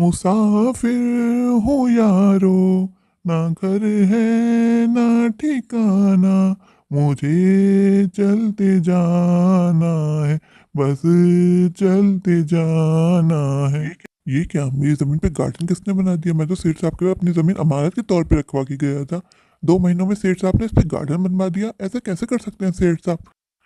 मुसाफिर हो यारो, ना घर है ना ठिकाना, मुझे चलते जाना है, बस चलते जाना है। ये क्या मेरी जमीन पे गार्डन किसने बना दिया? मैं तो सेठ साहब के पास अपनी जमीन अमानत के तौर पे रखवा के गया था। 2 महीनों में सेठ साहब ने इस पे गार्डन बनवा दिया। ऐसा कैसे कर सकते हैं सेठ साहब?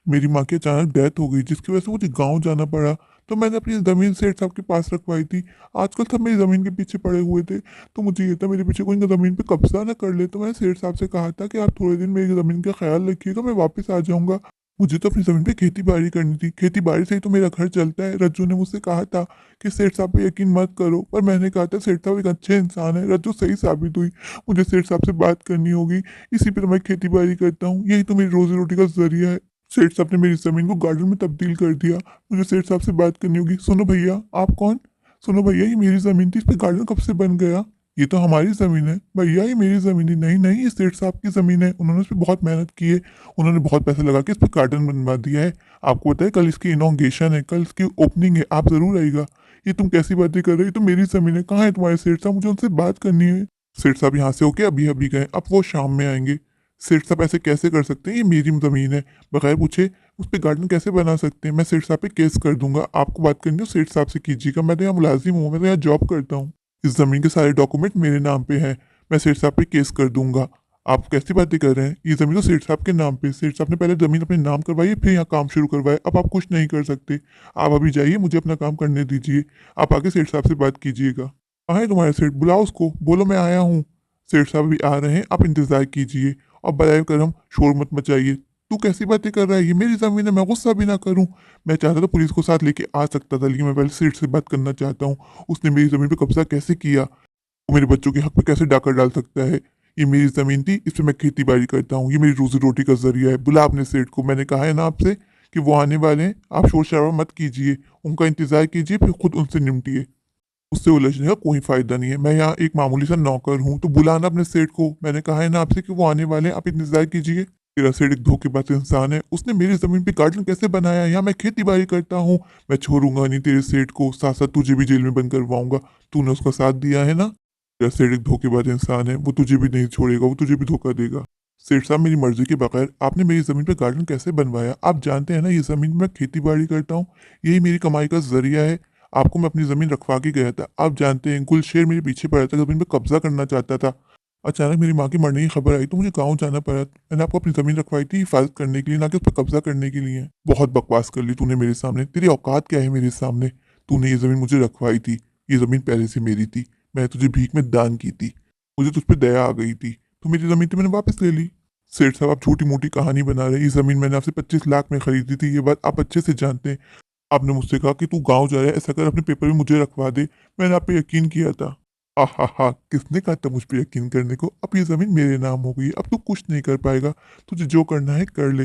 मेरी माँ की अचानक डेथ हो गई जिसकी वजह से मुझे गाँव जाना पड़ा। तो मैंने अपनी ज़मीन सेठ साहब के पास रखवाई थी। आजकल सब मेरी ज़मीन के पीछे पड़े हुए थे, तो मुझे ये था मेरे पीछे कोई ज़मीन पे कब्जा ना कर ले। तो मैंने सेठ साहब से कहा था कि आप थोड़े दिन मेरी ज़मीन का ख्याल रखिएगा, मैं वापस आ जाऊँगा। मुझे तो अपनी ज़मीन पे खेती-बाड़ी करनी थी, खेती-बाड़ी से ही तो मेरा घर चलता है। रज्जू ने मुझसे कहा था कि सेठ साहब पे यकीन मत करो, पर मैंने कहा था सेठ साहब एक अच्छे इंसान है। रज्जू सही साबित हुई। मुझे सेठ साहब से बात करनी होगी, इसी पे तो मैं खेती-बाड़ी करता हूँ, यही तो मेरी रोज़ी-रोटी का ज़रिया है। सेठ साहब ने मेरी ज़मीन को गार्डन में तब्दील कर दिया। मुझे सेठ साहब से बात करनी होगी। सुनो भैया, आप कौन? सुनो भैया, ये मेरी ज़मीन थी, इस पे गार्डन कब से बन गया? ये तो हमारी ज़मीन है। भैया ये मेरी ज़मीन है। नहीं, नहीं, ये सेठ साहब की ज़मीन है। उन्होंने इस पे बहुत मेहनत की है। उन्होंने बहुत पैसे लगा के इस पे गार्डन बनवा दिया है। आपको पता है कल इसकी इनॉग्रेशन है, कल इसकी ओपनिंग है, आप ज़रूर आइएगा। ये तुम कैसी बातें कर रहे हो? ये तो मेरी ज़मीन है। कहाँ है तुम्हारे सेठ साहब? मुझे उनसे बात करनी है। सेठ साहब यहाँ से होके अभी-अभी गए। अब वो शाम में आएँगे। सेठ साहब ऐसे कैसे कर सकते हैं? ये मेरी ज़मीन है। बगैर पूछे उस पे गार्डन कैसे बना सकते हैं? मैं सेठ साहब पे केस कर दूँगा। आपको बात करनी हो सेठ साहब से कीजिएगा। मैं तो यहाँ मुलाज़िम हूँ, मैं तो यहाँ जॉब करता हूँ। इस ज़मीन के सारे डॉक्यूमेंट मेरे नाम पे हैं। मैं सेठ साहब पे केस कर दूँगा। आप कैसी बातें कर रहे हैं? ये ज़मीन तो सेठ साहब के नाम पे है। सेठ साहब ने पहले ज़मीन अपने नाम करवाई है, फिर यहाँ काम शुरू करवाया। अब आप कुछ नहीं कर सकते। आप अभी जाइए, मुझे अपना काम करने दीजिए। आप आके सेठ साहब से बात कीजिएगा। कहाँ है तुम्हारा सेठ? बुलाओ उसको, बोलो मैं आया हूँ। सेठ साहब अभी आ रहे हैं, आप इंतज़ार कीजिए और बराए करम शोर मत मचाइए। तू कैसी बातें कर रहा है? ये मेरी ज़मीन है, मैं गुस्सा भी ना करूँ। मैं चाहता तो पुलिस को साथ लेके आ सकता था, लेकिन मैं पहले सेठ से बात करना चाहता हूँ। उसने मेरी ज़मीन पे कब्ज़ा कैसे किया? वो मेरे बच्चों के हक पे कैसे डाका डाल सकता है? ये मेरी ज़मीन थी, इस पे मैं खेती-बाड़ी करता हूँ। ये मेरी रोज़ी-रोटी का ज़रिया है। बुला अपने सेठ को, मैंने कहा है ना आपसे कि वो आने वाले हैं। आप शोर-शराबा मत कीजिए, उनका इंतज़ार कीजिए, फिर खुद उनसे निपटिए। उससे उलझने का कोई फ़ायदा नहीं है। मैं यहाँ एक मामूली सा नौकर हूँ, तो बुलाना अपने सेठ को। मैंने कहा है ना आपसे कि वो आने वाले हैं, आप इंतज़ार कीजिए। तेरा सेठ एक धोखेबाज इंसान है। उसने मेरी ज़मीन पे गार्डन कैसे बनाया? यहाँ मैं खेती-बाड़ी करता हूँ। मैं छोड़ूँगा नहीं तेरे सेठ को, साथ-साथ तुझे भी जेल में बंद करवाऊँगा। तूने उसका साथ दिया है ना? तेरा सेठ एक धोखेबाज इंसान है, वो तुझे भी नहीं छोड़ेगा, वो तुझे भी धोखा देगा। सेठ साहब मेरी मर्ज़ी के बगैर आपने मेरी ज़मीन पे गार्डन कैसे बनवाया? आप जानते हैं ना ये ज़मीन में मैं खेती-बाड़ी करता हूँ, यही मेरी कमाई का ज़रिया है। आपको मैं अपनी ज़मीन रखवा के गया था। आप जानते हैं गुलशेर मेरे पीछे पड़ा था, ज़मीन पे कब्ज़ा करना चाहता था। अचानक मेरी माँ के मरने की खबर आई तो मुझे गाँव जाना पड़ा। मैंने आपको अपनी ज़मीन रखवाई थी हिफ़ाज़त करने के लिए, ना कि उस पे कब्ज़ा करने के लिए। बहुत बकवास कर ली तूने मेरे सामने। तेरी औकात क्या है मेरे सामने? तूने ये ज़मीन मुझे रखवाई थी। ये ज़मीन पहले से मेरी थी। मैंने तुझे भीख में दान की थी। मुझे तुझ पे दया आ गई थी। तो मेरी ज़मीन तो मैंने वापस ले ली। सेठ साहब आप छोटी-मोटी कहानी बना रहे हैं। ये ज़मीन मैंने आपसे 25 लाख में खरीदी थी। ये बात आप अच्छे से जानते हैं। आपने मुझसे कहा कि तू गाँव जा रहा है, ऐसा कर अपने पेपर में मुझे रखवा दे। मैंने आप पे यकीन किया था। आहाहा! किसने कहा था मुझ पे यकीन करने को? अब ये ज़मीन मेरे नाम हो गई है, अब तू कुछ नहीं कर पाएगा। तुझे जो करना है कर ले।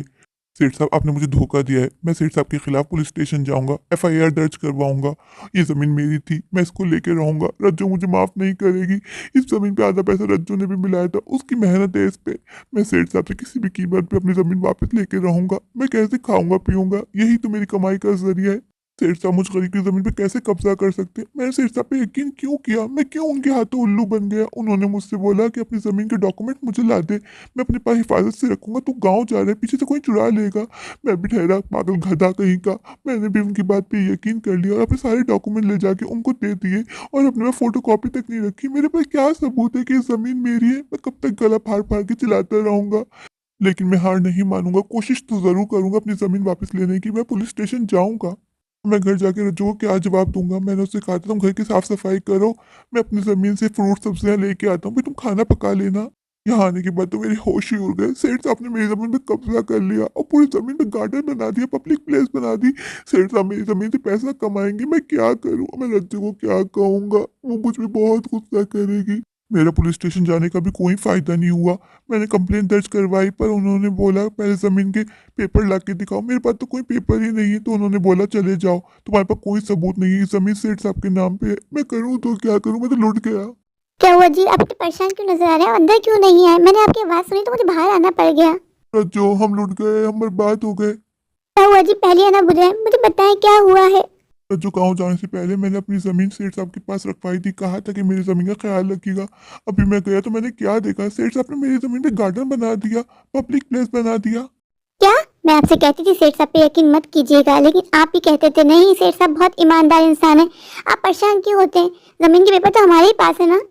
सेठ साहब आपने मुझे धोखा दिया है। मैं सेठ साहब के खिलाफ पुलिस स्टेशन जाऊँगा, एफआईआर दर्ज करवाऊँगा। ये ज़मीन मेरी थी, मैं इसको लेके रहूँगा। रज्जू मुझे माफ़ नहीं करेगी। इस ज़मीन पे आधा पैसा रज्जू ने भी मिलाया था, उसकी मेहनत है इस पे। मैं सेठ साहब से किसी भी कीमत पे अपनी ज़मीन वापस लेके रहूँगा। मैं कैसे खाऊँगा-पीऊँगा? यही तो मेरी कमाई का ज़रिया है। सेठ साहब मुझ गरीब की ज़मीन पे कैसे कब्ज़ा कर सकते हैं? मैंने सेठ साहब पे यकीन क्यों किया? मैं क्यों उनके हाथों उल्लू बन गया? उन्होंने मुझसे बोला कि अपनी ज़मीन के डॉक्यूमेंट मुझे ला दे, मैं अपने पास हिफाज़त से रखूँगा, तू गाँव जा रहा है, पीछे से कोई चुरा लेगा। मैं भी ठहरा पागल गधा कहीं का। मैंने भी उनकी बात पे यकीन कर लिया और अपने सारे डॉक्यूमेंट ले जाके उनको दे दिए और अपने पास फ़ोटोकॉपी तक नहीं रखी। मेरे पास क्या सबूत है कि ये ज़मीन मेरी है? मैं कब तक गला फाड़-फाड़ के चिल्लाता रहूँगा? लेकिन मैं हार नहीं मानूँगा, कोशिश तो ज़रूर करूँगा अपनी ज़मीन वापस लेने की। मैं पुलिस स्टेशन जाऊँगा। मैं घर जाके रज्जू को क्या जवाब दूँगा? मैंने उससे कहा था तुम घर की साफ-सफाई करो, मैं अपनी ज़मीन से फ्रूट सब्जियाँ लेके आता हूँ, फिर तुम खाना पका लेना। यहाँ आने के बाद तो मेरे होश ही उड़ गए। सेठ साहब ने मेरी ज़मीन पे कब्ज़ा कर लिया और पूरी ज़मीन पे गार्डन बना दिया, पब्लिक प्लेस बना दी। सेठ साहब मेरी ज़मीन से पैसा कमाएँगे, मैं क्या करूँ? मैं रज्जू को क्या कहूँगा? वो मुझ पे बहुत गुस्सा करेगी। मेरा पुलिस स्टेशन जाने का भी कोई फ़ायदा नहीं हुआ। मैंने कंप्लेंट दर्ज करवाई पर उन्होंने बोला पहले ज़मीन के पेपर ला के दिखाओ। मेरे पास तो कोई पेपर ही नहीं है, तो उन्होंने बोला चले जाओ, तुम्हारे पास कोई सबूत नहीं है, ये ज़मीन सेठ साहब के नाम पे है। मैं करूँ तो क्या करूँ? मैं तो लुट गया। क्या हुआ जी? आप इतने परेशान क्यों नजर आ रहे हैं? अंदर क्यों नहीं आए? मैंने आपकी आवाज़ सुनी तो मुझे बाहर आना पड़ गया। जो हम लुट गए, हम बर्बाद हो गए। क्या हुआ जी? पहले आना बुझाए, मुझे बताएं क्या हुआ है। रज्जो, गाँव जाने से पहले मैंने अपनी ज़मीन सेठ साहब के पास रखवाई थी, कहा था कि मेरी ज़मीन का ख्याल रखिएगा। अभी मैं गया तो मैंने क्या देखा, सेठ साहब ने मेरी ज़मीन पे गार्डन बना दिया, पब्लिक प्लेस बना दिया। क्या? मैं आपसे कहती थी सेठ साहब पे यकीन मत कीजिएगा, लेकिन आप ही कहते थे नहीं सेठ साहब बहुत ईमानदार इंसान है। आप परेशान क्यों होते हैं? जमीन के पेपर तो हमारे ही पास है ना।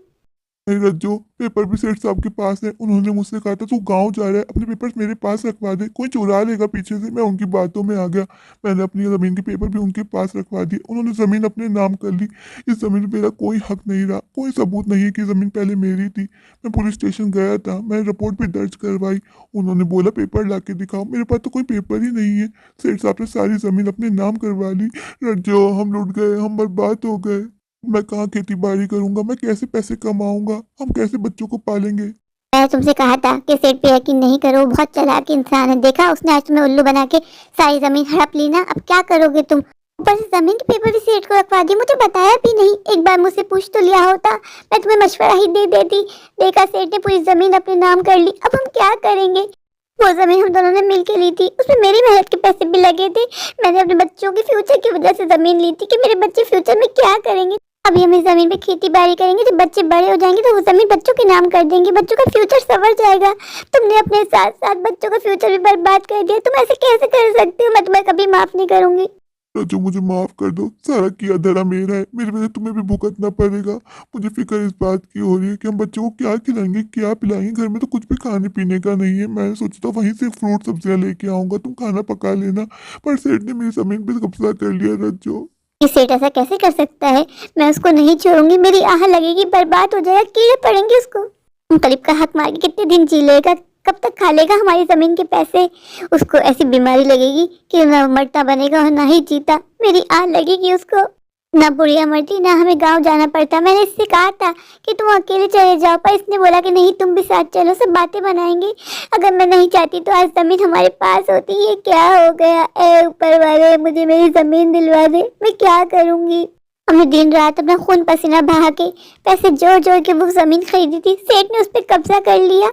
नहीं रज्जो, पेपर भी सेठ साहब के पास है। उन्होंने मुझसे कहा था तू गांव जा रहा है, अपने पेपर्स मेरे पास रखवा दे, कोई चुरा लेगा पीछे से। मैं उनकी बातों में आ गया, मैंने अपनी ज़मीन के पेपर भी उनके पास रखवा दिए। उन्होंने ज़मीन अपने नाम कर ली। इस ज़मीन पे मेरा कोई हक नहीं रहा, कोई सबूत नहीं है कि ज़मीन पहले मेरी थी। मैं पुलिस स्टेशन गया था, मैंने रिपोर्ट भी दर्ज करवाई। उन्होंने बोला पेपर ला के दिखाओ, मेरे पास तो कोई पेपर ही नहीं है। सेठ साहब ने सारी ज़मीन अपने नाम करवा ली। रज्जो, हम लुट गए, हम बर्बाद हो गए। मैं कहाँ खेती बाड़ी करूंगा, मैं कैसे पैसे कमाऊंगा, हम कैसे बच्चों को पालेंगे। मैंने तुमसे कहा था कि सेठ पे यकीन नहीं करो, वो बहुत चालाक इंसान है। देखा उसने आज तुम्हें उल्लू बना के सारी जमीन हड़प ली ना। अब क्या करोगे तुम? ऊपर से जमीन के पेपर भी सेठ को रखवा दिए, मुझे बताया भी नहीं। एक बार मुझसे पूछ तो लिया होता, मैं तुम्हें मशवरा ही दे देती। देखा सेठ ने पूरी जमीन अपने नाम कर ली। अब हम क्या करेंगे? वो जमीन हम दोनों ने मिलकर ली थी, उसमें मेरी मेहनत के पैसे भी लगे थे। मैंने अपने बच्चों के फ्यूचर की वजह से जमीन ली थी कि मेरे बच्चे फ्यूचर में क्या करेंगे। अभी हम इस जमीन पे खेती बाड़ी करेंगे, जब बच्चे बड़े हो जाएंगे तो वो जमीन बच्चों के नाम कर देंगे, बच्चों का फ्यूचर संवर जाएगा। तुमने अपने साथ साथ बच्चों का फ्यूचर भी बर्बाद कर दिया। तुम ऐसे कैसे कर सकते हो? मैं तुम्हें कभी माफ नहीं करूंगी। रज्जो, मुझे माफ कर दो, सारा किया धरा मेरा है, मेरी वजह से तुम्हें भी भुगतना पड़ेगा। मुझे फिक्र इस बात की हो रही है कि हम बच्चों को क्या खिलाएंगे, क्या पिलाएंगे। घर में तो कुछ भी खाने पीने का नहीं है। मैं सोचता वहीं से फ्रूट सब्जियां लेके आऊंगा, तुम खाना पका लेना। पर सेठ ने मेरी जमीन पे कब्जा कर लिया रज्जो। ये सेठ ऐसा कैसे कर सकता है? मैं उसको नहीं छोड़ूंगी, मेरी आह लगेगी, बर्बाद हो जाएगा, कीड़े पड़ेंगे उसको। मुख्तलिफ का हक मार के कितने दिन जी लेगा? कब तक खा लेगा हमारी जमीन के पैसे? उसको ऐसी बीमारी लगेगी कि ना मरता बनेगा और ना ही जीता। मेरी आह लगेगी उसको। ना बुढ़िया मरती ना हमें गांव जाना पड़ता। मैंने इससे कहा था कि तुम अकेले चले जाओ, पर इसने बोला कि नहीं तुम भी साथ चलो, सब बातें बनाएंगे। अगर मैं नहीं चाहती तो आज जमीन हमारे पास होती। ये क्या हो गया? ए ऊपर वाले, मुझे मेरी जमीन दिलवा दे, मैं क्या करूंगी? हमने दिन रात अपना खून पसीना बहा के पैसे जोड़ जोड़ के वो जमीन खरीदी थी। सेठ ने उस पर कब्जा कर लिया।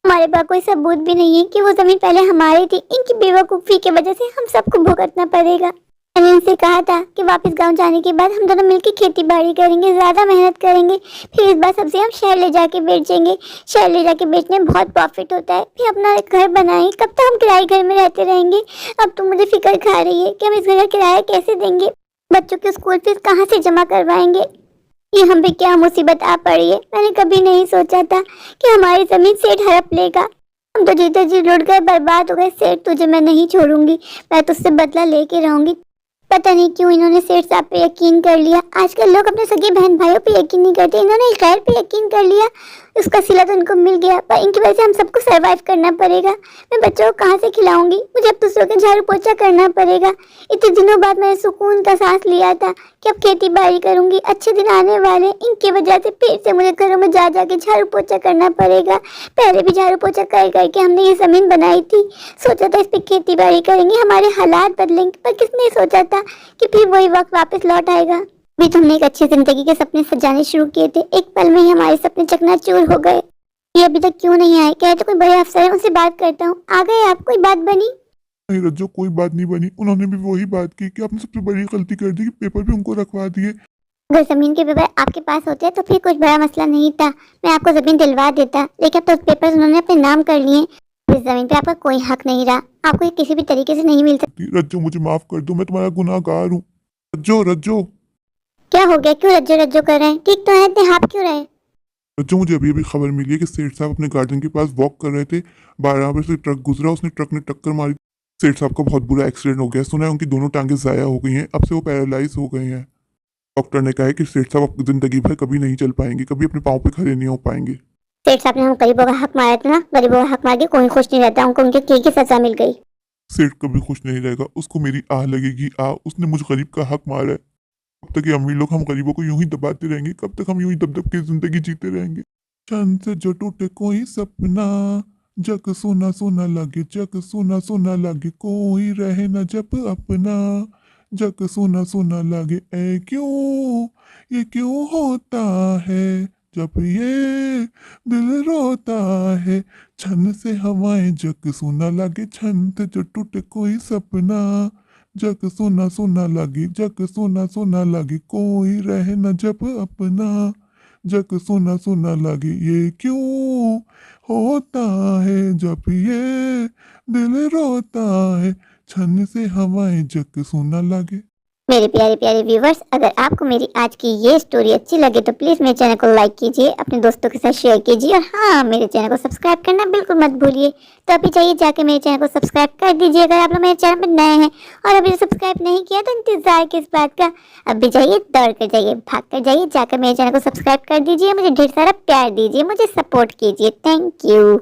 हमारे पास कोई सबूत भी नहीं है कि वो जमीन पहले हमारी थी। इनकी बेवकूफ़ी की वजह से हम सबको भुगतना पड़ेगा। मैंने इनसे कहा था कि वापस गांव जाने के बाद हम दोनों मिलकर खेती बाड़ी करेंगे, ज़्यादा मेहनत करेंगे। फिर इस बार सब्जी हम शहर ले जाके बेचेंगे। शहर ले जाके बेचने में बहुत प्रॉफिट होता है। फिर अपना एक घर बनाएंगे। कब तक हम किराए घर में रहते रहेंगे? अब तो मुझे फिक्र खा रही है कि हम इस घर का किराया कैसे देंगे, बच्चों की स्कूल फीस कहाँ से जमा करवाएंगे। ये हम पे क्या मुसीबत आ पड़ी है? मैंने कभी नहीं सोचा था कि हमारी जमीन सेठ हड़प लेगा। हम तो जीते जी लुट गए, बर्बाद हो गए। सेठ तुझे मैं नहीं छोड़ूंगी, मैं तुझसे बदला लेके रहूंगी। पता नहीं क्यों इन्होंने सेठ साहब पे यकीन कर लिया। आजकल लोग अपने सगे बहन भाइयों पे यकीन नहीं करते, इन्होंने एक गैर पे यकीन कर लिया। उसका सिला तो इनको मिल गया, पर इनकी वजह से हम सबको सरवाइव करना पड़ेगा। मैं बच्चों को कहाँ से खिलाऊंगी? मुझे अब दूसरों के झाड़ू पोछा करना पड़ेगा। इतने दिनों बाद मैंने सुकून का सांस लिया था कि अब खेती बाड़ी करूंगी, अच्छे दिन आने वाले। इनकी वजह से फिर से मुझे घरों में जा जाके झाड़ू पोछा करना पड़ेगा। पहले भी झाड़ू पोछा कर करके हमने ये जमीन बनाई थी। सोचा था इस पर खेती बाड़ी करेंगे, हमारे हालात बदलेंगे, पर किसने सोचा था कि फिर वही वक्त वापस लौट आएगा। भी तुमने एक अच्छी जिंदगी के सपने सजाने शुरू किए थे, एक पल में ही हमारे सपने चकनाचूर हो गए। ये अभी तक क्यों नहीं आए? कहे तो कोई बड़े अफसर है, उनसे बात करता हूँ। आ गए आप? कोई बात बनी? नहीं रज्जो, कोई बात नहीं बनी। उन्होंने भी वही बात की कि आपने सबसे बड़ी गलती कर दी कि पेपर भी उनको रखवा दिए। अगर जमीन के पेपर आपके पास होते तो फिर कुछ बड़ा मसला नहीं था, मैं आपको जमीन दिलवा देता। लेकिन अब तो पेपर उन्होंने अपने नाम कर लिए। इस जमीन पे आपका कोई हक नहीं रहा, आपको ये किसी भी तरीके से नहीं मिल सकती। रज्जो, मुझे माफ कर दो, मैं तुम्हारा गुनाहगार हूँ। रज्जो रज्जो क्या हो गया? क्यों रज्जो रज्जो कर रहे हैं? ठीक तो है, इतने हाफ क्यों रहे? रज्जो, मुझे अभी अभी खबर मिली है कि सेठ साहब अपने गार्डन के पास वॉक कर रहे थे, बराबर से ट्रक गुजरा, उसने ट्रक ने टक्कर मारी। सेठ साहब का बहुत बुरा एक्सीडेंट हो गया, सुना है उनकी दोनों टांगें ज़ाया हो गई हैं, अब से वो पैरालाइज हो गए हैं। डॉक्टर ने कहा है कि सेठ साहब अब जिंदगी भर कभी नहीं चल पाएंगे, कभी अपने पाँव पे खड़े नहीं हो पाएंगे। सेठ साहब ने हम गरीबों का हक मारा था ना, गरीबों का हक मार के कोई खुश नहीं रहता। उनको उनके किए की सजा मिल गई। सेठ कभी खुश नहीं रहेगा, उसको मेरी आह लगेगी। उसने मुझ गरीब का हक मारा है। कब तक ये अमीर लोग हम गरीबों को यूं ही दबाते रहेंगे? कब तक हम यूं ही दब दब के जिंदगी जीते रहेंगे? चंद से जो टूटे कोई सपना, जग सोना सोना लगे, जग सोना सोना लगे, कोई रहे न जब अपना, जग सोना सोना लगे। ऐ क्यों, ये क्यों होता है जब ये दिल रोता है। छन से हवाएं, जग सोना लगे, छन से जो टूटे कोई सपना, जग सुना सुना लगे, जग सुना सुना लगे, कोई रहे न जब अपना। जग सुना सुना लगे, ये क्यों होता है जब ये दिल रोता है, छन से हवाएं जग सुना लगे। मेरे प्यारे प्यारे व्यूवर्स, अगर आपको मेरी आज की ये स्टोरी अच्छी लगे तो प्लीज़ मेरे चैनल को लाइक कीजिए, अपने दोस्तों के साथ शेयर कीजिए और हाँ, मेरे चैनल को सब्सक्राइब करना बिल्कुल मत भूलिए। तो अभी जाइए जाके मेरे चैनल को सब्सक्राइब कर दीजिए अगर आप लोग मेरे चैनल पर नए हैं, और अभी सब्सक्राइब नहीं किया तो इंतज़ार किस बात का। अभी जाइए, दौड़ कर जाइए, भाग कर जाइए, जाकर मेरे चैनल को सब्सक्राइब कर दीजिए, मुझे ढेर सारा प्यार दीजिए, मुझे सपोर्ट कीजिए। Thank you.